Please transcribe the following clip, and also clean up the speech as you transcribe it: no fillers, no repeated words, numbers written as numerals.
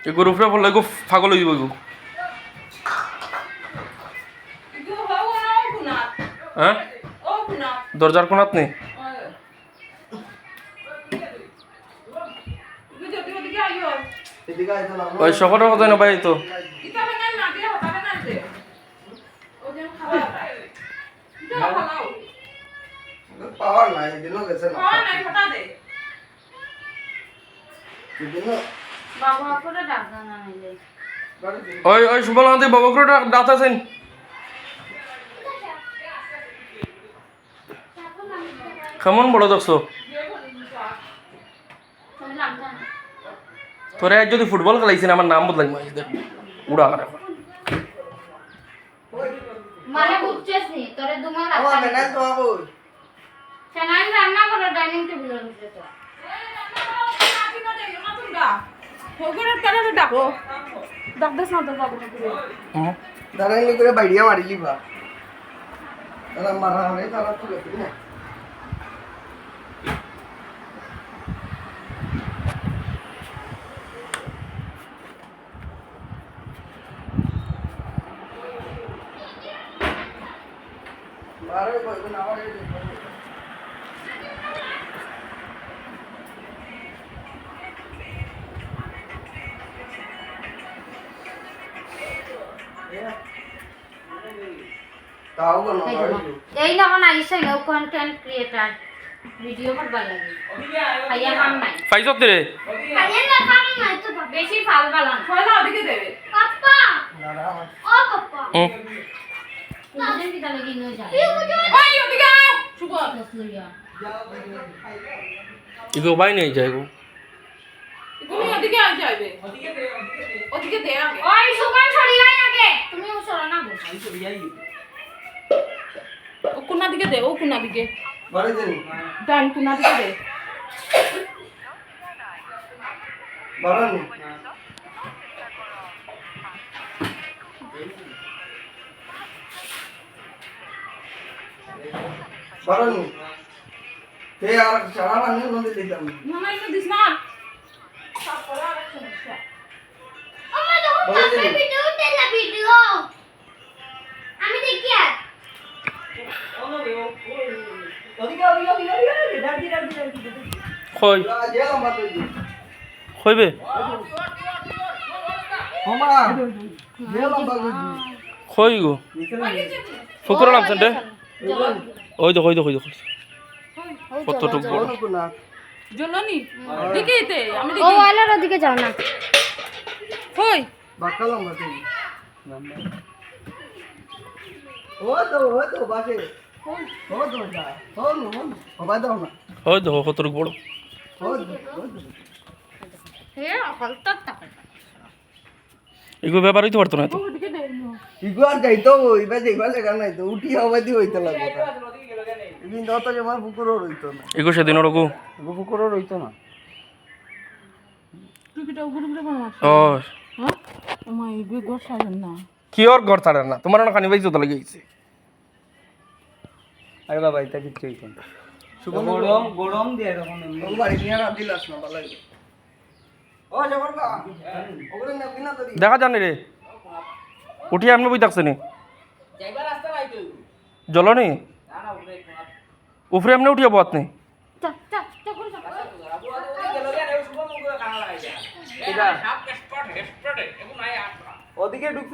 এগুর উপরে বললে গো পাগল হইব গো হ্যাঁ দরজার কোনাত নেই ওই শহরের কথা না ভাই তো পাওয়ার নাই দিনও গেছে না বাবা করে ডাকা না নিলে ওই ওই সুবল আনতে বাবা করে ডাক আছেন কেমন বড় দেখছো তোরে আজ যদি ফুটবল খেলাইছিস আমার নাম বদলাই মাই দেখ উড়া করে মানে বুঝছিস নি তোরে দুমা ও আমি না তো বাবু সেনাই রান্না করে ডাইনিং টেবিলের উপরে তো দাঁড়াইলে করে বাইরিয়া মারিলি বা তারা মারা হবে তারা তুলে না মারে কই না আমারে তাও কোন এই না কোন আইছে না কন্টেন্ট ক্রিয়েটর ভিডিও করবা লাগে ভাইয়া কাম নাই ফাইজত রে ভাইয়া না কাম নাই তো বেশি ফাল বালান কয়লা ওদিকে দেবে পাপা ও পাপা তুই কি তালে গিয়ে নয় যা ওই ওদিকে শুভ লইয়া ইগো ভাই নেই যায় গো তুমি ওদিকে আই যাবে ওদিকে দে আগে ওই সুমন ছড়ি আই আগে তুমি ও ছড়া না গো ও কোনা দিকে দে ও কোনা দিকে বারে দেন ডান কোনা দিকে দে বারানি বারানি তে আর সারা বানি নদী দিতাম না না এটা দিস না তারপরে আর সমস্যা আমার দেখো পাপা ভিডিও তেলা ভিডিও আমি দেখি আর কই জেলা মাতো দি কইবে হোমা জেলা বাগু দি কই গো ফুকুর নামছেন রে ওই দেখো ওই দেখো ওই দেখো কতটুক বড় কোনা জলনি দিকেইতে আমি ও দেখি আলার ওদিকে যাও না কই বাকালাম মাতো ও তো বাসে ও তো যা ও নো বাবা দাও না ওই দেখো কতটুক বড় ও হে হলতা টাকা এগো ব্যাপার হইতে পারতো না তো ওদিকে দে ইগুয়ার যাইতো ইবা যাইবা লাগা নাই তো উঠি হবাদি হইতে লাগবে ইবিন দত জমা ফুকুরো রইতো না এগো সেদিন ওরকম এগো ফুকুরো রইতো না টুকিটা উপরে উপরে বানা ও হ্যাঁ ও মাই গো গো সাজন না কি ওর ঘর ছাড়ে না তোমার না খানি বাইছো তো লাগে গেছে আরে বাবা এটা কিচ্ছু হইতো না গরম গরম দিয়ে তখন এমনি বাড়ি নিয়ে আর দিলাস না ভালো লাগে ও জবর কা ওগুলো না বিনা তরি দেখা জানি রে উঠি এমনি বই থাকছে নি যাইবা রাস্তা নাই তো জলনি না না উপরে উপরে এমনি উঠিয়া বাত নেই চাপ চাপ চাপ করে চাপ আবু আবু গেল রে শুভ মুখ কানা লাগাইয়া এটা সাপ স্পট স্পট এখন নাই ওদিকে ঢুকছে